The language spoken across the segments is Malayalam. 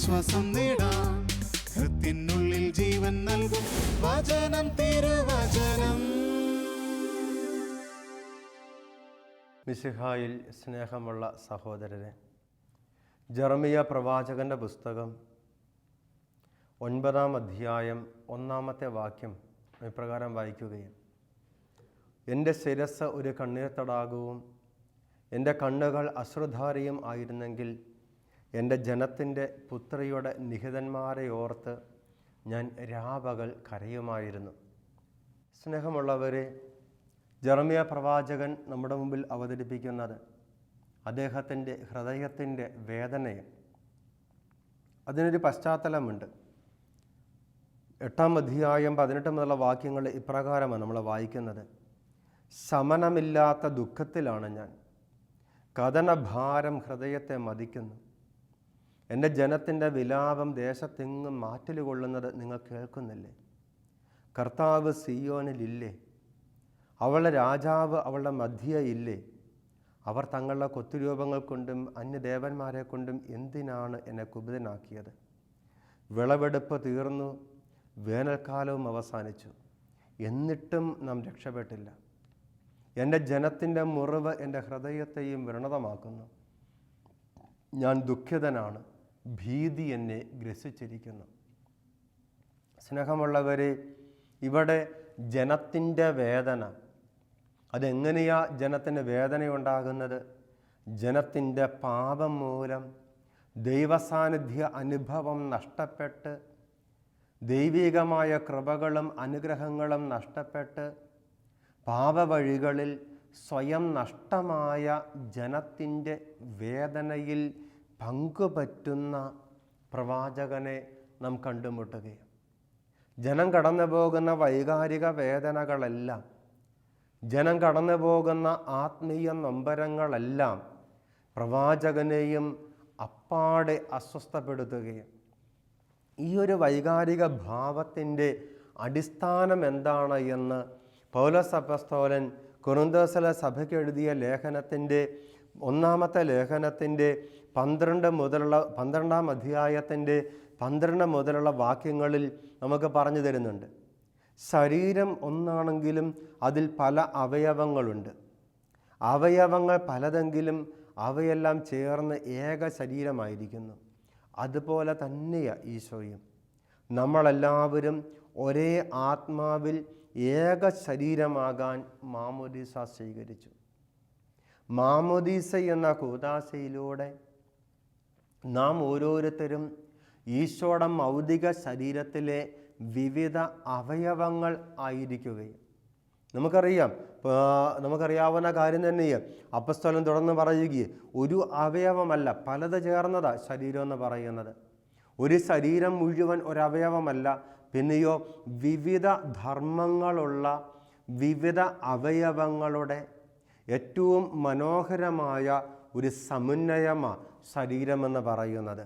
ആശ്വാസം നേടാം. ഹൃത്തിനുള്ളിൽ ജീവൻ നൽകും വചനം, തിരുവചനം. മിശിഹായിൽ സ്നേഹമുള്ള സഹോദരരെ, ജെറമിയ പ്രവാചകന്റെ പുസ്തകം 9-ാം അധ്യായം 1-ാമത്തെ വാക്യം ഇപ്രകാരം വായിക്കുകയും: എൻ്റെ ശിരസ്സ് ഒരു കണ്ണീർ തടാകവും എൻ്റെ കണ്ണുകൾ അശ്രുധാരയും ആയിരുന്നെങ്കിൽ എൻ്റെ ജനത്തിൻ്റെ പുത്രിയുടെ നിഹിതന്മാരെ ഓർത്ത് ഞാൻ രാപകൽ കരയുമായിരുന്നു. സ്നേഹമുള്ളവരെ, ജെറമിയ പ്രവാചകൻ നമ്മുടെ മുമ്പിൽ അവതരിപ്പിക്കുന്നത് അദ്ദേഹത്തിൻ്റെ ഹൃദയത്തിൻ്റെ വേദനയെ. അതിനൊരു പശ്ചാത്തലമുണ്ട്. 8-ാം അധ്യായം 18 മുതലുള്ള വാക്യങ്ങൾ ഇപ്രകാരമാണ് നമ്മൾ വായിക്കുന്നത്: ശമനമില്ലാത്ത ദുഃഖത്തിലാണ് ഞാൻ, കഥനഭാരം ഹൃദയത്തെ മതിക്കുന്നു. എൻ്റെ ജനത്തിൻ്റെ വിലാപം ദേശത്തെങ്ങും മാറ്റൽ കൊള്ളുന്നത് നിങ്ങൾ കേൾക്കുന്നില്ലേ? കർത്താവ് സിയോനിലില്ലേ? അവളുടെ രാജാവ് അവളുടെ മധ്യയില്ലേ? അവർ തങ്ങളുടെ കൊത്തുരൂപങ്ങൾ കൊണ്ടും അന്യദേവന്മാരെ കൊണ്ടും എന്തിനാണ് എന്നെ കുപിതനാക്കിയത്? വിളവെടുപ്പ് തീർന്നു, വേനൽക്കാലവും അവസാനിച്ചു, എന്നിട്ടും നാം രക്ഷപ്പെട്ടില്ല. എൻ്റെ ജനത്തിൻ്റെ മുറിവ് എൻ്റെ ഹൃദയത്തെയും വ്രണതമാക്കുന്നു. ഞാൻ ദുഃഖിതനാണ്, ഭീതി എന്നെ ഗ്രസിച്ചിരിക്കുന്നു. സ്നേഹമുള്ളവരെ, ഇവിടെ ജനത്തിൻ്റെ വേദന, അതെങ്ങനെയാ ജനത്തിന് വേദനയുണ്ടാകുന്നത്? ജനത്തിൻ്റെ പാപം മൂലം ദൈവസാന്നിധ്യ അനുഭവം നഷ്ടപ്പെട്ട്, ദൈവികമായ കൃപകളും അനുഗ്രഹങ്ങളും നഷ്ടപ്പെട്ട്, പാപവഴികളിൽ സ്വയം നഷ്ടമായ ജനത്തിൻ്റെ വേദനയിൽ പങ്കുപറ്റുന്ന പ്രവാചകനെ നാം കണ്ടുമുട്ടുകയാണ്. ജനം കടന്നു പോകുന്ന വൈകാരിക വേദനകളെല്ലാം, ജനം കടന്നു പോകുന്ന ആത്മീയ നൊമ്പരങ്ങളെല്ലാം പ്രവാചകനെയും അപ്പാടെ അസ്വസ്ഥപ്പെടുത്തുകയും ഈ ഒരു വൈകാരിക ഭാവത്തിൻ്റെ അടിസ്ഥാനം എന്താണ് എന്ന് പൗലോസ് അപ്പോസ്തലൻ കൊരിന്ത്യസിലെ സഭയ്ക്ക് എഴുതിയ ലേഖനത്തിൻ്റെ 1-ാമത്തെ ലേഖനത്തിൻ്റെ 12-ാം അധ്യായത്തിൻ്റെ 12 മുതലുള്ള വാക്യങ്ങളിൽ നമുക്ക് പറഞ്ഞു തരുന്നുണ്ട്. ശരീരം ഒന്നാണെങ്കിലും അതിൽ പല അവയവങ്ങളുണ്ട്. അവയവങ്ങൾ പലതെങ്കിലും അവയെല്ലാം ചേർന്ന് ഏക ശരീരമായിരിക്കുന്നു. അതുപോലെ തന്നെയാണ് ഈശോയും. നമ്മളെല്ലാവരും ഒരേ ആത്മാവിൽ ഏക ശരീരമാകാൻ മാമോദീസ സ്വീകരിച്ചു. മാമോദീസ എന്ന കൂദാശയിലൂടെ നാം ഓരോരുത്തരും ഈശോയുടെ ഭൗതിക ശരീരത്തിലെ വിവിധ അവയവങ്ങൾ ആയിരിക്കുകയും, നമുക്കറിയാവുന്ന കാര്യം തന്നെയാണ്. അപ്പോസ്തലൻ തുടർന്ന് പറയുകയും, ഒരു അവയവമല്ല, പലത് ചേർന്നതാ ശരീരം എന്ന് പറയുന്നത്. ഒരു ശരീരം മുഴുവൻ ഒരവയവമല്ല, പിന്നെയോ വിവിധ ധർമ്മങ്ങളുള്ള വിവിധ അവയവങ്ങളുടെ ഏറ്റവും മനോഹരമായ ഒരു സമന്വയമാണ് ശരീരമെന്ന് പറയുന്നത്.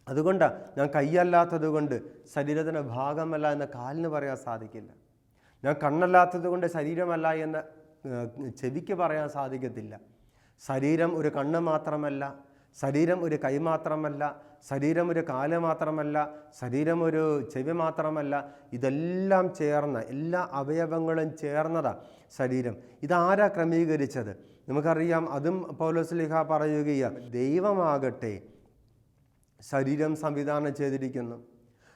അതുകൊണ്ടാണ് ഞാൻ കൈയല്ലാത്തത് കൊണ്ട് ശരീരത്തിൻ്റെ ഭാഗമല്ല എന്ന് കാലിന് പറയാൻ സാധിക്കില്ല. ഞാൻ കണ്ണല്ലാത്തത് കൊണ്ട് ശരീരമല്ല എന്ന് ചെവിക്ക് പറയാൻ സാധിക്കത്തില്ല. ശരീരം ഒരു കണ്ണ് മാത്രമല്ല, ശരീരം ഒരു കൈ മാത്രമല്ല, ശരീരം ഒരു കാല് മാത്രമല്ല, ശരീരം ഒരു ചെവി മാത്രമല്ല. ഇതെല്ലാം ചേർന്ന, എല്ലാ അവയവങ്ങളും ചേർന്നതാണ് ശരീരം. ഇതാരാ ക്രമീകരിച്ചത്? നമുക്കറിയാം. അതും പൗലോസ്ലീഹ പറയുകയാണ്, ദൈവമാകട്ടെ ശരീരം സംവിധാനം ചെയ്തിരിക്കുന്നു.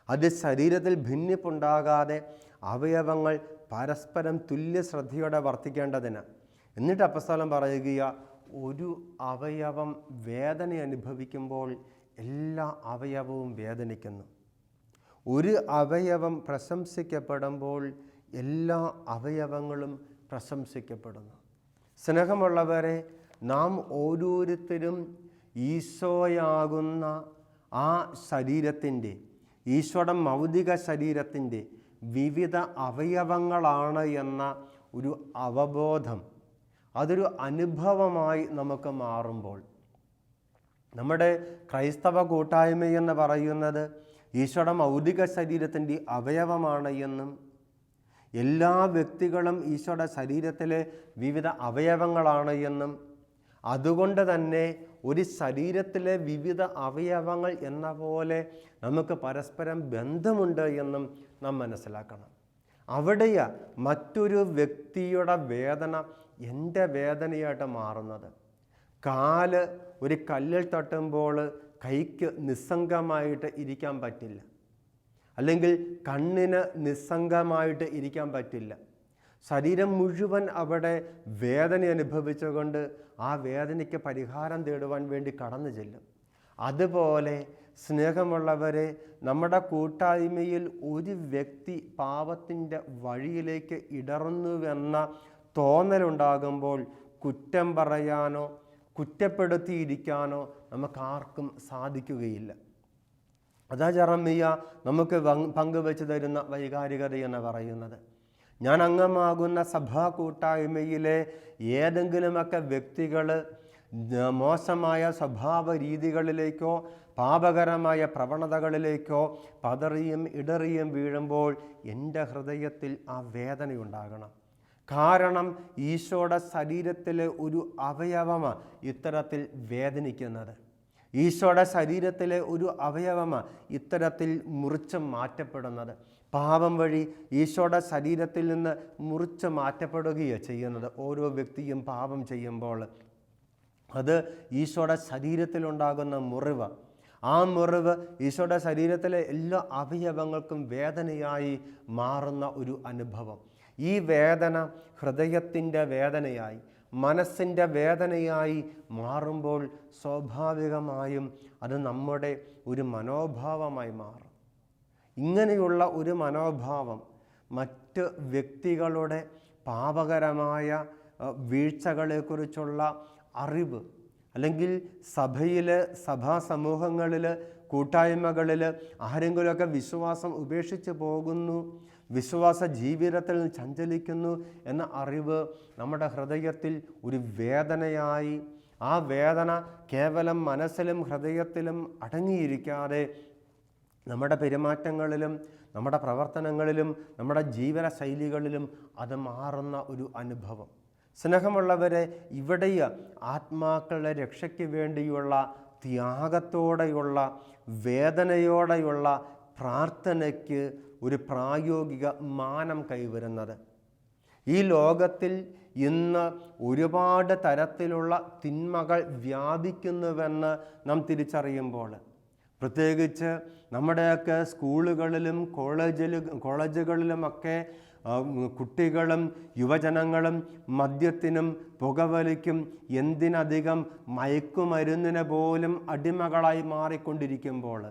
അത് ശരീരത്തിൽ ഭിന്നിപ്പുണ്ടാകാതെ അവയവങ്ങൾ പരസ്പരം തുല്യ ശ്രദ്ധയോടെ വർത്തിക്കേണ്ടതിന്. എന്നിട്ട് അപ്പോസ്തലൻ പറയുക, ഒരു അവയവം വേദന അനുഭവിക്കുമ്പോൾ എല്ലാ അവയവവും വേദനിക്കുന്നു. ഒരു അവയവം പ്രശംസിക്കപ്പെടുമ്പോൾ എല്ലാ അവയവങ്ങളും പ്രശംസിക്കപ്പെടുന്നു. സ്നേഹമുള്ളവരെ, നാം ഓരോരുത്തരും ഈശോയാകുന്ന ആ ശരീരത്തിൻ്റെ, ഈശോയുടെ ഭൗതിക ശരീരത്തിൻ്റെ വിവിധ അവയവങ്ങളാണ് എന്ന ഒരു അവബോധം, അതൊരു അനുഭവമായി നമുക്ക് മാറുമ്പോൾ, നമ്മുടെ ക്രൈസ്തവ കൂട്ടായ്മയെന്ന് പറയുന്നത് ഈശോയുടെ ഭൗതിക ശരീരത്തിൻ്റെ അവയവമാണ് എന്നും, എല്ലാ വ്യക്തികളും ഈശോയുടെ ശരീരത്തിലെ വിവിധ അവയവങ്ങളാണ് എന്നും, അതുകൊണ്ട് തന്നെ ഒരു ശരീരത്തിലെ വിവിധ അവയവങ്ങൾ എന്ന പോലെ നമുക്ക് പരസ്പരം ബന്ധമുണ്ട് എന്നും നാം മനസ്സിലാക്കണം. അവിടെയാ മറ്റൊരു വ്യക്തിയുടെ വേദന എൻ്റെ വേദനയായിട്ട് മാറുന്നത്. കാല് ഒരു കല്ലിൽ തട്ടുമ്പോൾ കൈക്ക് നിസ്സംഗമായിട്ട് ഇരിക്കാൻ പറ്റില്ല, അല്ലെങ്കിൽ കണ്ണിന് നിസ്സംഗമായിട്ട് ഇരിക്കാൻ പറ്റില്ല. ശരീരം മുഴുവൻ അവിടെ വേദന അനുഭവിച്ചുകൊണ്ട് ആ വേദനയ്ക്ക് പരിഹാരം തേടുവാൻ വേണ്ടി കടന്നു ചെല്ലും. അതുപോലെ സ്നേഹമുള്ളവരെ, നമ്മുടെ കൂട്ടായ്മയിൽ ഒരു വ്യക്തി പാപത്തിൻ്റെ വഴിയിലേക്ക് ഇടറുന്നുവെന്ന തോന്നലുണ്ടാകുമ്പോൾ കുറ്റം പറയാനോ കുറ്റപ്പെടുത്തിയിരിക്കാനോ നമുക്കാർക്കും സാധിക്കുകയില്ല. അതാ ജെറമ്യ നമുക്ക് പങ്കുവെച്ച് തരുന്ന വൈകാരികത എന്ന് പറയുന്നത്. ഞാൻ അംഗമാകുന്ന സഭാ കൂട്ടായ്മയിലെ ഏതെങ്കിലുമൊക്കെ വ്യക്തികൾ മോശമായ സ്വഭാവ രീതികളിലേക്കോ പാപകരമായ പ്രവണതകളിലേക്കോ പതറിയും ഇടറിയും വീഴുമ്പോൾ എൻ്റെ ഹൃദയത്തിൽ ആ വേദനയുണ്ടാകണം. കാരണം ഈശോയുടെ ശരീരത്തിലെ ഒരു അവയവമാണ് ഇത്തരത്തിൽ വേദനിക്കുന്നത്. ഈശോയുടെ ശരീരത്തിലെ ഒരു അവയവമാണ് ഇത്തരത്തിൽ മുറിച്ച് മാറ്റപ്പെടുന്നത്. പാപം വഴി ഈശോയുടെ ശരീരത്തിൽ നിന്ന് മുറിച്ച് മാറ്റപ്പെടുകയാണ് ചെയ്യുന്നത്. ഓരോ വ്യക്തിയും പാപം ചെയ്യുമ്പോൾ അത് ഈശോയുടെ ശരീരത്തിലുണ്ടാകുന്ന മുറിവ്. ആ മുറിവ് ഈശോയുടെ ശരീരത്തിലെ എല്ലാ അവയവങ്ങൾക്കും വേദനയായി മാറുന്ന ഒരു അനുഭവം. ഈ വേദന ഹൃദയത്തിൻ്റെ വേദനയായി, മനസ്സിൻ്റെ വേദനയായി മാറുമ്പോൾ സ്വാഭാവികമായും അത് നമ്മുടെ ഒരു മനോഭാവമായി മാറും. ഇങ്ങനെയുള്ള ഒരു മനോഭാവം മറ്റ് വ്യക്തികളുടെ പാപകരമായ വീഴ്ചകളെക്കുറിച്ചുള്ള അറിവ്, അല്ലെങ്കിൽ സഭയിൽ, സഭാ സമൂഹങ്ങളിൽ, കൂട്ടായ്മകളിൽ ആരെങ്കിലുമൊക്കെ വിശ്വാസം ഉപേക്ഷിച്ച് പോകുന്നു, വിശ്വാസ ജീവിതത്തിൽ ചഞ്ചലിക്കുന്നു എന്ന അറിവ് നമ്മുടെ ഹൃദയത്തിൽ ഒരു വേദനയായി, ആ വേദന കേവലം മനസ്സിലും ഹൃദയത്തിലും അടങ്ങിയിരിക്കാതെ നമ്മുടെ പെരുമാറ്റങ്ങളിലും നമ്മുടെ പ്രവർത്തനങ്ങളിലും നമ്മുടെ ജീവിത ശൈലികളിലും അത് മാറുന്ന ഒരു അനുഭവം. സ്നേഹമുള്ളവരെ, ഇവിടെ ആത്മാക്കളുടെ രക്ഷയ്ക്ക് വേണ്ടിയുള്ള ത്യാഗത്തോടെയുള്ള വേദനയോടെയുള്ള പ്രാർത്ഥനയ്ക്ക് ഒരു പ്രായോഗിക മാനം കൈവരുന്നത്. ഈ ലോകത്തിൽ ഇന്ന് ഒരുപാട് തരത്തിലുള്ള തിന്മകൾ വ്യാപിക്കുന്നുവെന്ന് നാം തിരിച്ചറിയുമ്പോൾ, പ്രത്യേകിച്ച് നമ്മുടെയൊക്കെ സ്കൂളുകളിലും കോളേജുകളിലുമൊക്കെ കുട്ടികളും യുവജനങ്ങളും മദ്യത്തിനും പുകവലിക്കും എന്തിനധികം മയക്കുമരുന്നിന് പോലും അടിമകളായി മാറിക്കൊണ്ടിരിക്കുമ്പോൾ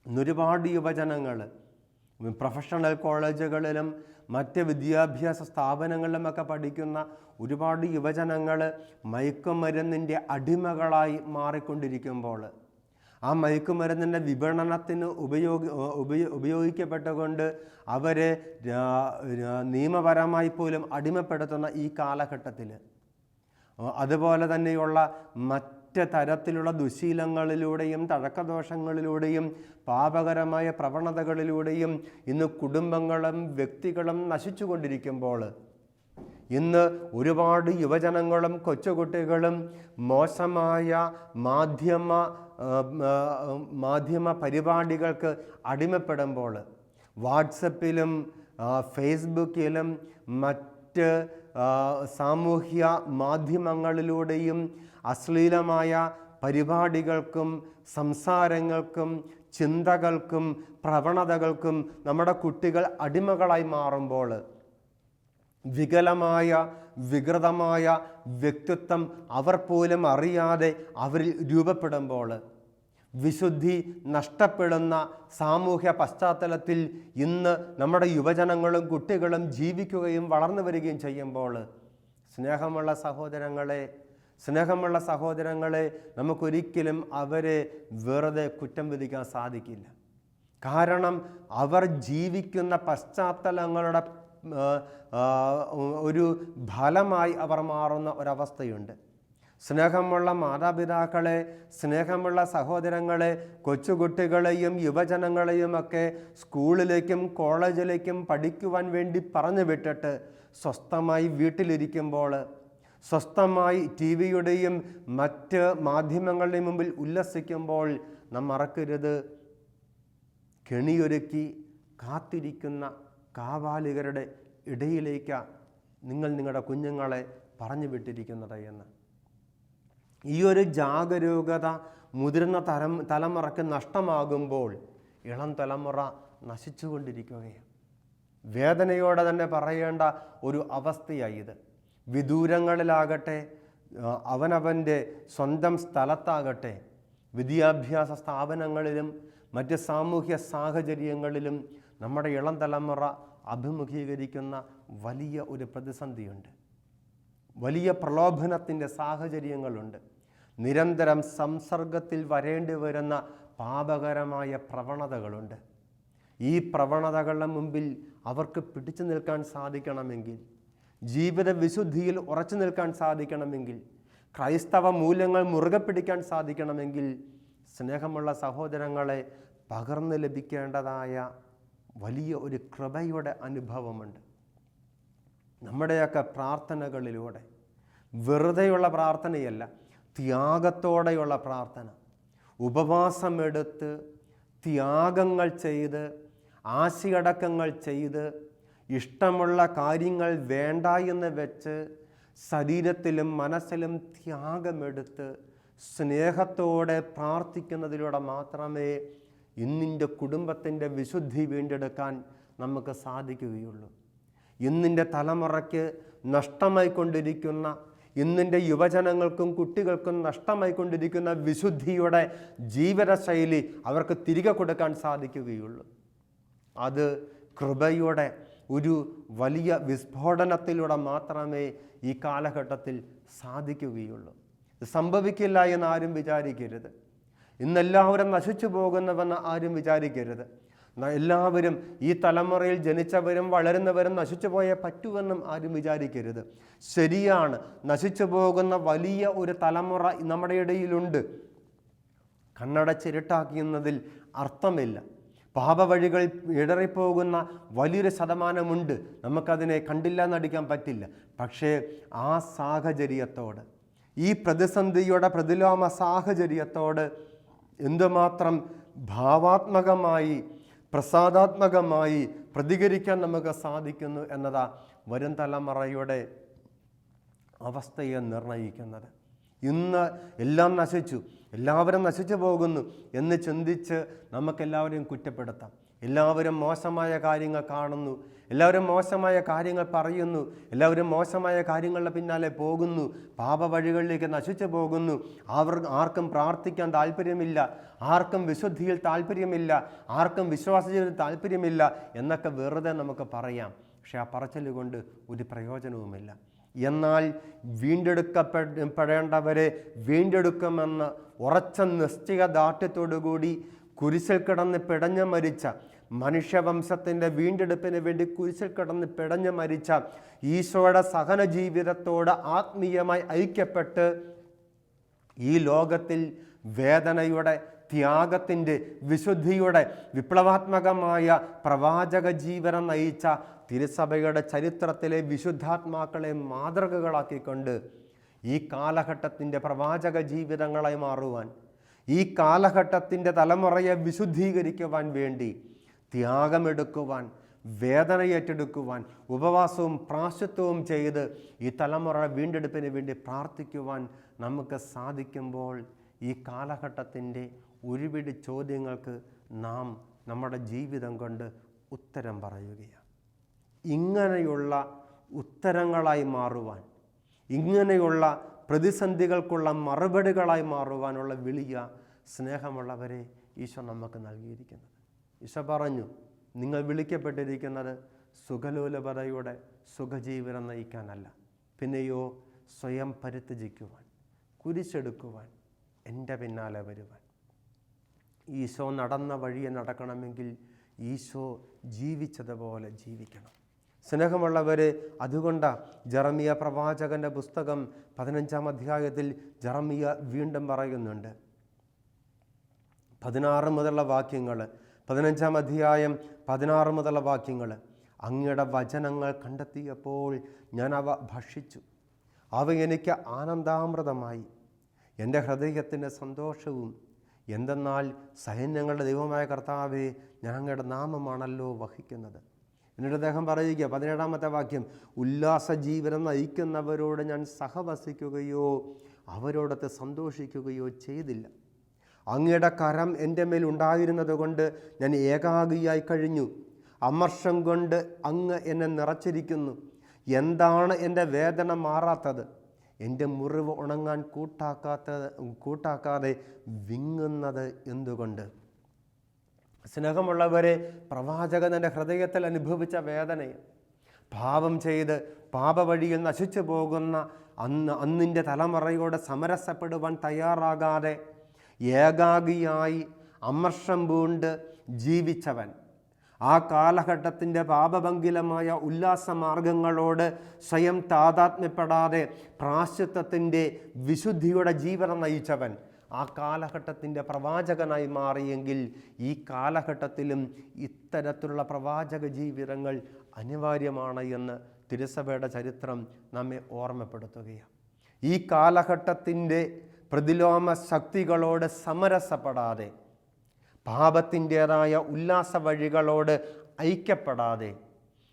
ഇന്നൊരുപാട് യുവജനങ്ങൾ പ്രൊഫഷണൽ കോളേജുകളിലും മറ്റ് വിദ്യാഭ്യാസ സ്ഥാപനങ്ങളിലുമൊക്കെ പഠിക്കുന്ന ഒരുപാട് യുവജനങ്ങൾ മയക്കുമരുന്നിൻ്റെ അടിമകളായി മാറിക്കൊണ്ടിരിക്കുമ്പോൾ ആ മയക്കുമരുന്നിൻ്റെ വിപണനത്തിന് ഉപയോഗിക്കപ്പെട്ടുകൊണ്ട് അവരെ നിയമപരമായി പോലും അടിമപ്പെടുത്തുന്ന ഈ കാലഘട്ടത്തിൽ, അതുപോലെ തന്നെയുള്ള മറ്റ് തരത്തിലുള്ള ദുശീലങ്ങളിലൂടെയും തഴക്കദോഷങ്ങളിലൂടെയും പാപകരമായ പ്രവണതകളിലൂടെയും ഇന്ന് കുടുംബങ്ങളും വ്യക്തികളും നശിച്ചുകൊണ്ടിരിക്കുമ്പോൾ, ഇന്ന് ഒരുപാട് യുവജനങ്ങളും കൊച്ചുകുട്ടികളും മോശമായ മാധ്യമ പരിപാടികൾക്ക് അടിമപ്പെടുമ്പോൾ, വാട്സപ്പിലും ഫേസ്ബുക്കിലും മറ്റ് സാമൂഹ്യ മാധ്യമങ്ങളിലൂടെയും അശ്ലീലമായ പരിപാടികൾക്കും സംസാരങ്ങൾക്കും ചിന്തകൾക്കും പ്രവണതകൾക്കും നമ്മുടെ കുട്ടികൾ അടിമകളായി മാറുമ്പോൾ, വികൃതമായ വ്യക്തിത്വം അവർ പോലും അറിയാതെ അവരിൽ രൂപപ്പെടുമ്പോൾ, വിശുദ്ധി നഷ്ടപ്പെടുന്ന സാമൂഹ്യ പശ്ചാത്തലത്തിൽ ഇന്ന് നമ്മുടെ യുവജനങ്ങളും കുട്ടികളും ജീവിക്കുകയും വളർന്നു വരികയും ചെയ്യുമ്പോൾ, സ്നേഹമുള്ള സഹോദരങ്ങളെ നമുക്കൊരിക്കലും അവരെ വെറുതെ കുറ്റം വിധിക്കാൻ സാധിക്കില്ല. കാരണം അവർ ജീവിക്കുന്ന പശ്ചാത്തലങ്ങളുടെ ഒരു ഫലമായി അവർ മാറുന്ന ഒരവസ്ഥയുണ്ട്. സ്നേഹമുള്ള മാതാപിതാക്കളെ, സ്നേഹമുള്ള സഹോദരങ്ങളെ, കൊച്ചുകുട്ടികളെയും യുവജനങ്ങളെയും ഒക്കെ സ്കൂളിലേക്കും കോളേജിലേക്കും പഠിക്കുവാൻ വേണ്ടി പറഞ്ഞു വിട്ടിട്ട് സ്വസ്ഥമായി വീട്ടിലിരിക്കുമ്പോൾ, സ്വസ്ഥമായി ടി വിയുടെയും മറ്റ് മാധ്യമങ്ങളുടെയും മുമ്പിൽ ഉല്ലസിക്കുമ്പോൾ നാം മറക്കരുത്, കെണിയൊരുക്കി കാത്തിരിക്കുന്ന കാവാലികരുടെ ഇടയിലേക്ക് നിങ്ങൾ നിങ്ങളുടെ കുഞ്ഞുങ്ങളെ പറഞ്ഞു വിട്ടിരിക്കുന്നത് എന്ന്. ഈ ഒരു ജാഗരൂകത മുതിർന്ന തലമുറയ്ക്ക് നഷ്ടമാകുമ്പോൾ ഇളം തലമുറ നശിച്ചുകൊണ്ടിരിക്കുകയാണ്. വേദനയോടെ തന്നെ പറയേണ്ട ഒരു അവസ്ഥയായി ഇത്. വിദൂരങ്ങളിലാകട്ടെ, അവനവൻ്റെ സ്വന്തം സ്ഥലത്താകട്ടെ, വിദ്യാഭ്യാസ സ്ഥാപനങ്ങളിലും മറ്റ് സാമൂഹ്യ സാഹചര്യങ്ങളിലും നമ്മുടെ ഇളം തലമുറ അഭിമുഖീകരിക്കുന്ന വലിയ ഒരു പ്രതിസന്ധിയുണ്ട്. വലിയ പ്രലോഭനത്തിൻ്റെ സാഹചര്യങ്ങളുണ്ട്. നിരന്തരം സംസർഗത്തിൽ വരേണ്ടി വരുന്ന പാപകരമായ പ്രവണതകളുണ്ട്. ഈ പ്രവണതകളുടെ മുമ്പിൽ അവർക്ക് പിടിച്ചു നിൽക്കാൻ സാധിക്കണമെങ്കിൽ, ജീവിത വിശുദ്ധിയിൽ ഉറച്ചു നിൽക്കാൻ സാധിക്കണമെങ്കിൽ, ക്രൈസ്തവ മൂല്യങ്ങൾ മുറുകെ പിടിക്കാൻ സാധിക്കണമെങ്കിൽ, സ്നേഹമുള്ള സഹോദരങ്ങളെ, പകർന്നു ലഭിക്കേണ്ടതായ വലിയ ഒരു കൃപയുടെ അനുഭവമുണ്ട്. നമ്മുടെയൊക്കെ പ്രാർത്ഥനകളിലൂടെ, വെറുതെയുള്ള പ്രാർത്ഥനയല്ല, ത്യാഗത്തോടെയുള്ള പ്രാർത്ഥന, ഉപവാസമെടുത്ത് ത്യാഗങ്ങൾ ചെയ്ത് ആശയടക്കങ്ങൾ ചെയ്ത് ഇഷ്ടമുള്ള കാര്യങ്ങൾ വേണ്ട എന്ന് വെച്ച് ശരീരത്തിലും മനസ്സിലും ത്യാഗമെടുത്ത് സ്നേഹത്തോടെ പ്രാർത്ഥിക്കുന്നതിലൂടെ മാത്രമേ ഇന്നിൻ്റെ കുടുംബത്തിൻ്റെ വിശുദ്ധി വീണ്ടെടുക്കാൻ നമുക്ക് സാധിക്കുകയുള്ളൂ. ഇന്നിൻ്റെ തലമുറയ്ക്ക് നഷ്ടമായിക്കൊണ്ടിരിക്കുന്ന, ഇന്നിൻ്റെ യുവജനങ്ങൾക്കും കുട്ടികൾക്കും നഷ്ടമായിക്കൊണ്ടിരിക്കുന്ന വിശുദ്ധിയുടെ ജീവിതശൈലി അവർക്ക് തിരികെ കൊടുക്കാൻ സാധിക്കുകയുള്ളൂ. അത് കൃപയുടെ ഒരു വലിയ വിസ്ഫോടനത്തിലൂടെ മാത്രമേ ഈ കാലഘട്ടത്തിൽ സാധിക്കുകയുള്ളൂ. സംഭവിക്കില്ല എന്ന് ആരും വിചാരിക്കരുത്. ഇന്നെല്ലാവരും നശിച്ചു പോകുന്നവെന്ന് ആരും വിചാരിക്കരുത്. എല്ലാവരും, ഈ തലമുറയിൽ ജനിച്ചവരും വളരുന്നവരും നശിച്ചു പോയേ പറ്റുമെന്നും ആരും വിചാരിക്കരുത്. ശരിയാണ്, നശിച്ചു പോകുന്ന വലിയ ഒരു തലമുറ നമ്മുടെ ഇടയിലുണ്ട്. കണ്ണടച്ചിരുട്ടാക്കുന്നതിൽ അർത്ഥമില്ല. പാപവഴികൾ ഇടറിപ്പോകുന്ന വലിയൊരു ശതമാനമുണ്ട്. നമുക്കതിനെ കണ്ടില്ല എന്നടിക്കാൻ പറ്റില്ല. പക്ഷേ ആ സാഹചര്യത്തോട്, ഈ പ്രതിസന്ധിയുടെ പ്രതിലോമ സാഹചര്യത്തോട് എന്തുമാത്രം ഭാവാത്മകമായി, പ്രസാദാത്മകമായി പ്രതികരിക്കാൻ നമുക്ക് സാധിക്കുന്നു എന്നതാ വരും തലമുറയുടെ അവസ്ഥയെ നിർണയിക്കുന്നത്. ഇന്ന് എല്ലാം നശിച്ചു, എല്ലാവരും നശിച്ചു പോകുന്നു എന്ന് ചിന്തിച്ച് നമുക്കെല്ലാവരെയും കുറ്റപ്പെടുത്താം. എല്ലാവരും മോശമായ കാര്യങ്ങൾ കാണുന്നു, എല്ലാവരും മോശമായ കാര്യങ്ങൾ പറയുന്നു, എല്ലാവരും മോശമായ കാര്യങ്ങളുടെ പിന്നാലെ പോകുന്നു, പാപവഴികളിലേക്ക് നശിച്ചു പോകുന്നു. ആർക്കും പ്രാർത്ഥിക്കാൻ താല്പര്യമില്ല, ആർക്കും വിശുദ്ധിയിൽ താല്പര്യമില്ല, ആർക്കും വിശ്വാസ ജീവിതത്തിൽ താല്പര്യമില്ല എന്നൊക്കെ വെറുതെ നമുക്ക് പറയാം. പക്ഷെ ആ പറച്ചിൽ കൊണ്ട് ഒരു പ്രയോജനവുമില്ല. എന്നാൽ വീണ്ടെടുക്കപ്പെടേണ്ടവരെ വീണ്ടെടുക്കുമെന്ന് ഉറച്ച നിശ്ചയദാർഢ്യത്തോടുകൂടി കുരിശിൽ കിടന്ന് പിടഞ്ഞു മരിച്ച, മനുഷ്യവംശത്തിൻ്റെ വീണ്ടെടുപ്പിന് വേണ്ടി കുരിശിൽ കിടന്ന് പിടഞ്ഞു മരിച്ച ഈശോയുടെ സഹന ജീവിതത്തോട് ആത്മീയമായി ഐക്യപ്പെട്ട് ഈ ലോകത്തിൽ വേദനയുടെ, ത്യാഗത്തിൻ്റെ, വിശുദ്ധിയുടെ വിപ്ലവാത്മകമായ പ്രവാചക ജീവനം നയിച്ച തിരുസഭയുടെ ചരിത്രത്തിലെ വിശുദ്ധാത്മാക്കളെ മാതൃകകളാക്കിക്കൊണ്ട് ഈ കാലഘട്ടത്തിൻ്റെ പ്രവാചക ജീവിതങ്ങളായി മാറുവാൻ, ഈ കാലഘട്ടത്തിൻ്റെ തലമുറയെ വിശുദ്ധീകരിക്കുവാൻ വേണ്ടി ത്യാഗമെടുക്കുവാൻ, വേദന ഏറ്റെടുക്കുവാൻ, ഉപവാസവും പ്രാശ്ചിത്വവും ചെയ്ത് ഈ തലമുറ വീണ്ടെടുപ്പിന് വേണ്ടി പ്രാർത്ഥിക്കുവാൻ നമുക്ക് സാധിക്കുമ്പോൾ ഈ കാലഘട്ടത്തിൻ്റെ ഒരുപിടി ചോദ്യങ്ങൾക്ക് നാം നമ്മുടെ ജീവിതം കൊണ്ട് ഉത്തരം പറയുകയാണ്. ഇങ്ങനെയുള്ള ഉത്തരങ്ങളായി മാറുവാൻ, ഇങ്ങനെയുള്ള പ്രതിസന്ധികൾക്കുള്ള മറുപടികളായി മാറുവാനുള്ള വിളിയ സ്നേഹമുള്ളവരെ ഈശോ നമുക്ക് നൽകിയിരിക്കുന്നത്. ഈശോ പറഞ്ഞു, നിങ്ങൾ വിളിക്കപ്പെട്ടിരിക്കുന്നത് സുഖലോലപതയുടെ സുഖജീവനം നയിക്കാനല്ല, പിന്നെയോ സ്വയം പരിത്യജിക്കുവാൻ, കുരിശെടുക്കുവാൻ, എൻ്റെ പിന്നാലെ വരുവാൻ. ഈശോ നടന്ന വഴിയെ നടക്കണമെങ്കിൽ ഈശോ ജീവിച്ചതുപോലെ ജീവിക്കണം. സ്നേഹമുള്ളവരെ, അതുകൊണ്ടാണ് ജെറമിയ പ്രവാചകൻ്റെ പുസ്തകം 15-ാം അധ്യായത്തിൽ ജെറമിയ വീണ്ടും പറയുന്നുണ്ട്. 16 മുതലുള്ള വാക്യങ്ങൾ, 15-ാം അധ്യായം 16 മുതലുള്ള വാക്യങ്ങൾ, അങ്ങയുടെ വചനങ്ങൾ കണ്ടെത്തിയപ്പോൾ ഞാൻ അവ ഭക്ഷിച്ചു, അവ എനിക്ക് ആനന്ദാമൃതമായി, എൻ്റെ ഹൃദയത്തിൻ്റെ സന്തോഷവും. എന്തെന്നാൽ സൈന്യങ്ങളുടെ ദൈവമായ കർത്താവേ, ഞാൻ അങ്ങയുടെ നാമമാണല്ലോ വഹിക്കുന്നത്. എന്നിട്ട് അദ്ദേഹം പറയുക 17-ാമത്തെ വാക്യം, ഉല്ലാസ ജീവനം നയിക്കുന്നവരോട് ഞാൻ സഹവസിക്കുകയോ അവരോടൊത്ത് സന്തോഷിക്കുകയോ ചെയ്തില്ല. അങ്ങയുടെ കരം എൻ്റെ മേൽ ഉണ്ടായിരുന്നത് കൊണ്ട് ഞാൻ ഏകാഗിയായി കഴിഞ്ഞു. അമർഷം കൊണ്ട് അങ്ങ് എന്നെ നിറച്ചിരിക്കുന്നു. എന്താണ് എൻ്റെ വേദന മാറാത്തത്? എൻ്റെ മുറിവ് ഉണങ്ങാൻ കൂട്ടാക്കാതെ വിങ്ങുന്നത് എന്തുകൊണ്ട്? സ്നേഹമുള്ളവരെ, പ്രവാചകൻ എൻ്റെ ഹൃദയത്തിൽ അനുഭവിച്ച വേദനയെ, പാപം ചെയ്ത് പാപവഴിയിൽ നശിച്ചു പോകുന്ന അന്നിൻ്റെ തലമുറയോട് സമരസപ്പെടുവാൻ തയ്യാറാകാതെ ഏകാഗിയായി അമർഷം പൂണ്ട് ജീവിച്ചവൻ, ആ കാലഘട്ടത്തിൻ്റെ പാപഭംഗിലമായ ഉല്ലാസമാർഗങ്ങളോട് സ്വയം താതാത്മ്യപ്പെടാതെ പ്രായശ്ചിത്തത്തിൻ്റെ വിശുദ്ധിയുടെ ജീവനം നയിച്ചവൻ ആ കാലഘട്ടത്തിൻ്റെ പ്രവാചകനായി മാറിയെങ്കിൽ ഈ കാലഘട്ടത്തിലും ഇത്തരത്തിലുള്ള പ്രവാചക ജീവിതങ്ങൾ അനിവാര്യമാണ് എന്ന് തിരുസഭയുടെ ചരിത്രം നമ്മെ ഓർമ്മപ്പെടുത്തുകയാണ്. ഈ കാലഘട്ടത്തിൻ്റെ പ്രതിലോമ ശക്തികളോട് സമരസപ്പെടാതെ, പാപത്തിൻ്റേതായ ഉല്ലാസ വഴികളോട് ഐക്യപ്പെടാതെ,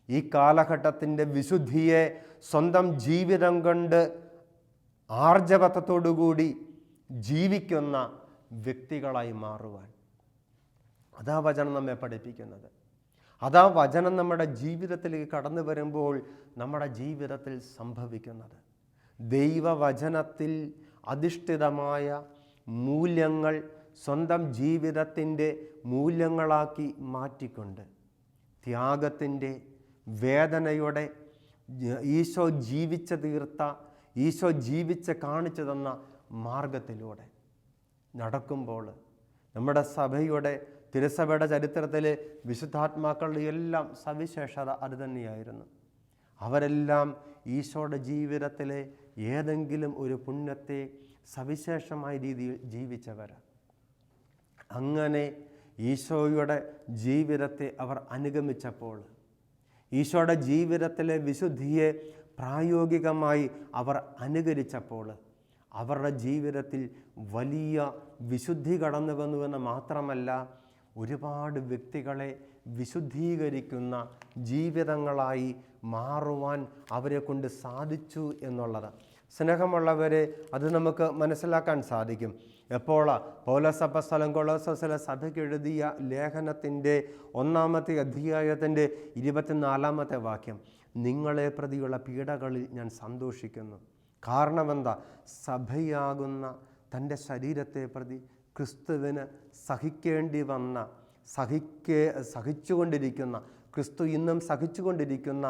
ഈ കാലഘട്ടത്തിൻ്റെ വിശുദ്ധിയെ സ്വന്തം ജീവിതം കൊണ്ട് ആർജവത്വത്തോടുകൂടി ജീവിക്കുന്ന വ്യക്തികളായി മാറുവാൻ അതാ വചനം നമ്മെ പഠിപ്പിക്കുന്നത്. അതാ വചനം നമ്മുടെ ജീവിതത്തിലേക്ക് കടന്നു വരുമ്പോൾ നമ്മുടെ ജീവിതത്തിൽ സംഭവിക്കുന്നത്. ദൈവവചനത്തിൽ അധിഷ്ഠിതമായ മൂല്യങ്ങൾ സ്വന്തം ജീവിതത്തിൻ്റെ മൂല്യങ്ങളാക്കി മാറ്റിക്കൊണ്ട്, ത്യാഗത്തിൻ്റെ, വേദനയുടെ, ഈശോ ജീവിച്ച് തീർത്ത, ഈശോ ജീവിച്ച് കാണിച്ചു തന്ന മാർഗത്തിലൂടെ നടക്കുമ്പോൾ നമ്മുടെ സഭയുടെ, തിരുസഭയുടെ ചരിത്രത്തിലെ വിശുദ്ധാത്മാക്കളുടെ എല്ലാം സവിശേഷത അത് തന്നെയായിരുന്നു. അവരെല്ലാം ഈശോയുടെ ജീവിതത്തിലെ ഏതെങ്കിലും ഒരു പുണ്യത്തെ സവിശേഷമായ രീതിയിൽ ജീവിച്ചവരാണ്. അങ്ങനെ ഈശോയുടെ ജീവിതത്തെ അവർ അനുഗമിച്ചപ്പോൾ, ഈശോയുടെ ജീവിതത്തിലെ വിശുദ്ധിയെ പ്രായോഗികമായി അവർ അനുകരിച്ചപ്പോൾ അവരുടെ ജീവിതത്തിൽ വലിയ വിശുദ്ധി കടന്നു വന്നുവെന്ന് മാത്രമല്ല, ഒരുപാട് വ്യക്തികളെ വിശുദ്ധീകരിക്കുന്ന ജീവിതങ്ങളായി മാറുവാൻ അവരെ കൊണ്ട് സാധിച്ചു എന്നുള്ളത്. സ്നേഹമുള്ളവരെ, അത് നമുക്ക് മനസ്സിലാക്കാൻ സാധിക്കും. എപ്പോഴാണ് പൗലോസ് അപ്പോസ്തലൻ കൊളോസ്യസിലെ സഭയ്ക്ക് എഴുതിയ ലേഖനത്തിൻ്റെ 1-ാമത്തെ അധ്യായത്തിൻ്റെ 24-ാമത്തെ വാക്യം, നിങ്ങളെ പ്രതിയുള്ള പീഡകളിൽ ഞാൻ സന്തോഷിക്കുന്നു. കാരണമെന്താ? സഭയാകുന്ന തൻ്റെ ശരീരത്തെ പ്രതി ക്രിസ്തുവിന് സഹിക്കേണ്ടി വന്ന, സഹിച്ചുകൊണ്ടിരിക്കുന്ന, ക്രിസ്തു ഇന്നും സഹിച്ചുകൊണ്ടിരിക്കുന്ന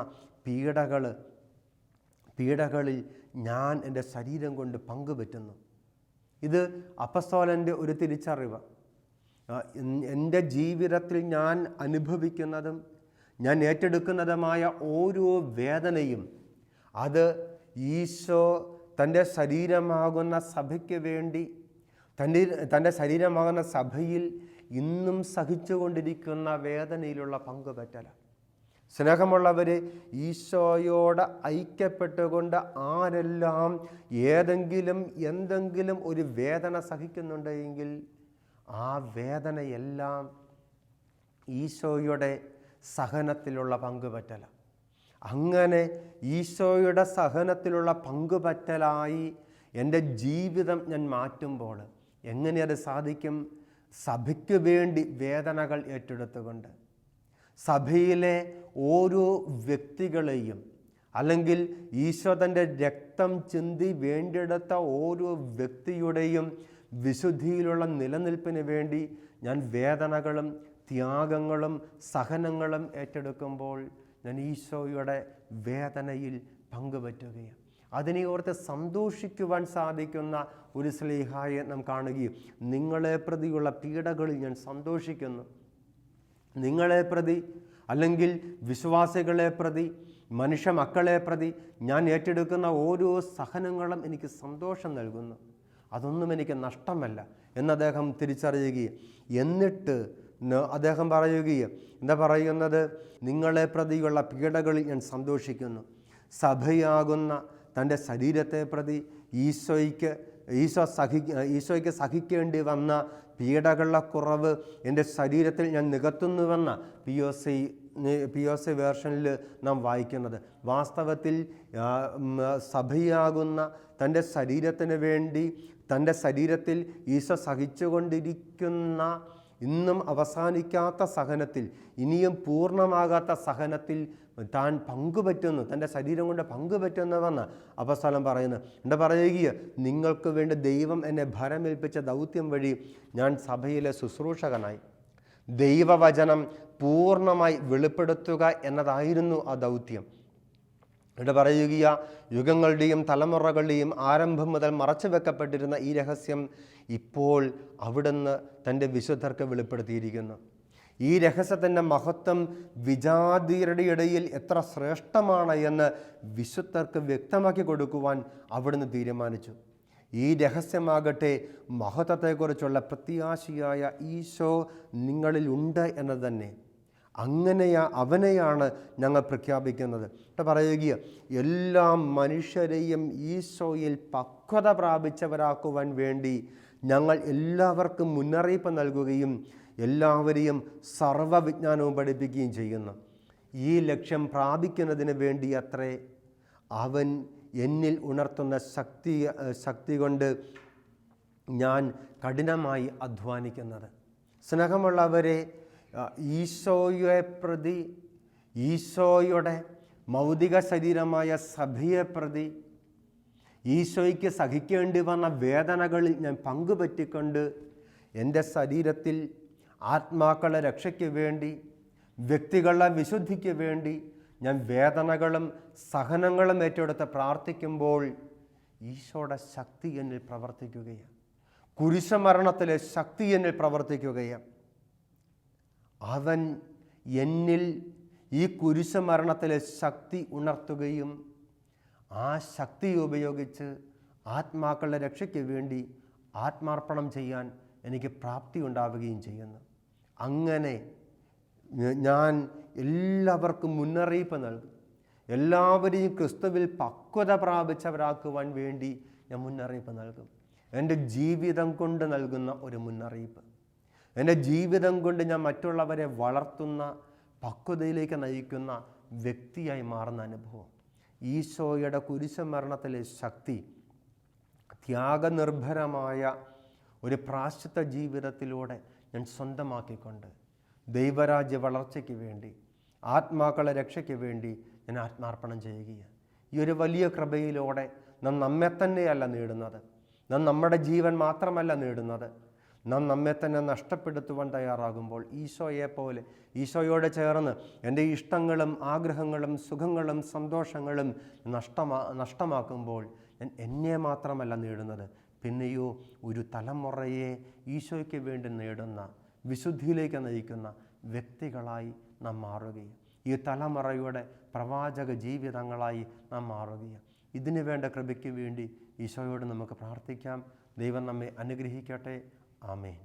പീഡകളിൽ ഞാൻ എൻ്റെ ശരീരം കൊണ്ട് പങ്കുപറ്റുന്നു. ഇത് അപ്പസ്തോലൻ്റെ ഒരു തിരിച്ചറിവ്. എൻ്റെ ജീവിതത്തിൽ ഞാൻ അനുഭവിക്കുന്നതും ഞാൻ ഏറ്റെടുക്കുന്നതുമായ ഓരോ വേദനയും അത് ഈശോ തൻ്റെ ശരീരമാകുന്ന സഭയ്ക്ക് വേണ്ടി, തൻ്റെ ശരീരമാകുന്ന സഭയിൽ ഇന്നും സഹിച്ചുകൊണ്ടിരിക്കുന്ന വേദനയിലുള്ള പങ്കുപറ്റലാണ്. സ്നേഹമുള്ളവർ, ഈശോയോട് ഐക്യപ്പെട്ടുകൊണ്ട് ആരെല്ലാം എന്തെങ്കിലും ഒരു വേദന സഹിക്കുന്നുണ്ടെങ്കിൽ ആ വേദനയെല്ലാം ഈശോയുടെ സഹനത്തിലുള്ള പങ്കുപറ്റലാണ്. അങ്ങനെ ഈശോയുടെ സഹനത്തിലുള്ള പങ്കുപറ്റലായി എൻ്റെ ജീവിതം ഞാൻ മാറ്റുമ്പോൾ എങ്ങനെ അത് സാധിക്കും? സഭയ്ക്ക് വേണ്ടി വേദനകൾ ഏറ്റെടുത്തുകൊണ്ട്, സഭയിലെ ഓരോ വ്യക്തികളെയും, അല്ലെങ്കിൽ ഈശോ തൻ്റെ രക്തം ചിന്തി വേണ്ടിയെടുത്ത ഓരോ വ്യക്തിയുടെയും വിശുദ്ധിയിലുള്ള നിലനിൽപ്പിന് വേണ്ടി ഞാൻ വേദനകളും ത്യാഗങ്ങളും സഹനങ്ങളും ഏറ്റെടുക്കുമ്പോൾ ഞാൻ ഈശോയുടെ വേദനയിൽ പങ്കുപറ്റുകയാണ്. അതിനെ ഓർത്ത് സന്തോഷിക്കുവാൻ സാധിക്കുന്ന ഒരു സ്ലീഹായെ നാം കാണുകയും, നിങ്ങളെ പ്രതിയുള്ള പീഡകളിൽ ഞാൻ സന്തോഷിക്കുന്നു. നിങ്ങളെ പ്രതി, അല്ലെങ്കിൽ വിശ്വാസികളെ പ്രതി, മനുഷ്യ മക്കളെ പ്രതി ഞാൻ ഏറ്റെടുക്കുന്ന ഓരോ സഹനങ്ങളും എനിക്ക് സന്തോഷം നൽകുന്നു. അതൊന്നും എനിക്ക് നഷ്ടമല്ല എന്ന് അദ്ദേഹം തിരിച്ചറിയുകയും, എന്നിട്ട് അദ്ദേഹം പറയുകയും എന്താ പറയുന്നത്? നിങ്ങളെ പ്രതിയുള്ള പീഡകളിൽ ഞാൻ സന്തോഷിക്കുന്നു. സഭയാകുന്ന തൻ്റെ ശരീരത്തെ പ്രതി ഈശോയ്ക്ക് സഹിക്കേണ്ടി വന്ന പീഡകളുടെ കുറവ് എൻ്റെ ശരീരത്തിൽ ഞാൻ നികത്തുന്നുവെന്ന POC വേർഷനിൽ നാം വായിക്കുന്നത്. വാസ്തവത്തിൽ സഭയാകുന്ന തൻ്റെ ശരീരത്തിന് വേണ്ടി തൻ്റെ ശരീരത്തിൽ ഈശോ സഹിച്ചുകൊണ്ടിരിക്കുന്ന ഇന്നും അവസാനിക്കാത്ത സഹനത്തിൽ, ഇനിയും പൂർണ്ണമാകാത്ത സഹനത്തിൽ താൻ പങ്കുപറ്റുന്നു, തൻ്റെ ശരീരം കൊണ്ട് പങ്കുപറ്റുന്നുവെന്ന് അപ്പോസ്തലൻ പറയുന്നു. പറയുക, നിങ്ങൾക്ക് വേണ്ടി ദൈവം എന്നെ ഭരമേൽപ്പിച്ച ദൗത്യം വഴി ഞാൻ സഭയിലെ ശുശ്രൂഷകനായി. ദൈവവചനം പൂർണ്ണമായി വെളിപ്പെടുത്തുക എന്നതായിരുന്നു ആ ദൗത്യം. പറയുക, യുഗങ്ങളുടെയും തലമുറകളുടെയും ആരംഭം മുതൽ മറച്ചു വെക്കപ്പെട്ടിരുന്ന ഈ രഹസ്യം ഇപ്പോൾ അവിടുന്ന് തൻ്റെ വിശുദ്ധർക്ക് വെളിപ്പെടുത്തിയിരിക്കുന്നു. ഈ രഹസ്യത്തിൻ്റെ മഹത്വം വിജാതിയരുടെ ഇടയിൽ എത്ര ശ്രേഷ്ഠമാണ് എന്ന് വിശുദ്ധർക്ക് വ്യക്തമാക്കി കൊടുക്കുവാൻ അവിടുന്ന് തീരുമാനിച്ചു. ഈ രഹസ്യമാകട്ടെ മഹത്വത്തെക്കുറിച്ചുള്ള പ്രത്യാശയായ ഈശോ നിങ്ങളിൽ ഉണ്ട് എന്നത് തന്നെ. അവനെയാണ് ഞങ്ങൾ പ്രഖ്യാപിക്കുന്നത്. പറയുക, എല്ലാ മനുഷ്യരെയും ഈശോയിൽ പക്വത പ്രാപിച്ചവരാക്കുവാൻ വേണ്ടി ഞങ്ങൾ എല്ലാവർക്കും മുന്നറിയിപ്പ് നൽകുകയും എല്ലാവരെയും സർവ്വവിജ്ഞാനവും പഠിപ്പിക്കുകയും ചെയ്യുന്നു. ഈ ലക്ഷ്യം പ്രാപിക്കുന്നതിന് വേണ്ടി അത്രേ അവൻ എന്നിൽ ഉണർത്തുന്ന ശക്തി കൊണ്ട് ഞാൻ കഠിനമായി അധ്വാനിക്കുന്നത്. സ്നേഹമുള്ളവരെ, ഈശോയെ പ്രതി, ഈശോയുടെ മൗതിക ശരീരമായ സഭയെ പ്രതി, ഈശോയ്ക്ക് സഹിക്കേണ്ടി വന്ന വേദനകളിൽ ഞാൻ പങ്കുപറ്റിക്കൊണ്ട് എൻ്റെ ശരീരത്തിൽ ആത്മാക്കളുടെ രക്ഷയ്ക്ക് വേണ്ടി, വ്യക്തികളുടെ വിശുദ്ധിക്ക് വേണ്ടി ഞാൻ വേദനകളും സഹനങ്ങളും ഏറ്റെടുത്ത് പ്രാർത്ഥിക്കുമ്പോൾ ഈശോയുടെ ശക്തി എന്നിൽ പ്രവർത്തിക്കുകയാണ്. കുരിശുമരണത്തിലെ ശക്തി എന്നിൽ പ്രവർത്തിക്കുകയാണ്. അവൻ എന്നിൽ ഈ കുരിശുമരണത്തിലെ ശക്തി ഉണർത്തുകയും ആ ശക്തി ഉപയോഗിച്ച് ആത്മാക്കളുടെ രക്ഷയ്ക്ക് വേണ്ടി ആത്മാർപ്പണം ചെയ്യാൻ എനിക്ക് പ്രാപ്തി ഉണ്ടാവുകയും ചെയ്യുന്നു. അങ്ങനെ ഞാൻ എല്ലാവർക്കും മുന്നറിയിപ്പ് നൽകും. എല്ലാവരെയും ക്രിസ്തുവിൽ പക്വത പ്രാപിച്ചവരാക്കുവാൻ വേണ്ടി ഞാൻ മുന്നറിയിപ്പ് നൽകും. എൻ്റെ ജീവിതം കൊണ്ട് നൽകുന്ന ഒരു മുന്നറിയിപ്പ്, എൻ്റെ ജീവിതം കൊണ്ട് ഞാൻ മറ്റുള്ളവരെ വളർത്തുന്ന, പക്വതയിലേക്ക് നയിക്കുന്ന വ്യക്തിയായി മാറുന്ന അനുഭവം. ഈശോയുടെ കുരിശുമരണത്തിലെ ശക്തി ത്യാഗനിർഭരമായ ഒരു പ്രാശ്ചിത്ത ജീവിതത്തിലൂടെ ഞാൻ സ്വന്തമാക്കിക്കൊണ്ട് ദൈവരാജ്യ വളർച്ചയ്ക്ക് വേണ്ടി, ആത്മാക്കളെ രക്ഷയ്ക്ക് വേണ്ടി ഞാൻ ആത്മാർപ്പണം ചെയ്യുകയാണ്. ഈ ഒരു വലിയ കൃപയിലൂടെ നാം നമ്മെ തന്നെയല്ല നേടുന്നത്, നാം നമ്മുടെ ജീവൻ മാത്രമല്ല നേടുന്നത്, നാം നമ്മെ തന്നെ നഷ്ടപ്പെടുത്തുവാൻ തയ്യാറാകുമ്പോൾ ഈശോയെപ്പോലെ ഈശോയോട് ചേർന്ന് എൻ്റെ ഇഷ്ടങ്ങളും ആഗ്രഹങ്ങളും സുഖങ്ങളും സന്തോഷങ്ങളും നഷ്ടമാക്കുമ്പോൾ ഞാൻ എന്നെ മാത്രമല്ല നേടുന്നത്, പിന്നെയോ ഒരു തലമുറയെ ഈശോയ്ക്ക് വേണ്ടി നേടുന്ന, വിശുദ്ധിയിലേക്ക് നയിക്കുന്ന വ്യക്തികളായി നാം മാറുകയും ഈ തലമുറയുടെ പ്രവാചക ജീവിതങ്ങളായി നാം മാറുകയും. ഇതിനു വേണ്ട കൃപയ്ക്ക് വേണ്ടി ഈശോയോട് നമുക്ക് പ്രാർത്ഥിക്കാം. ദൈവം നമ്മെ അനുഗ്രഹിക്കട്ടെ. ആമേൻ.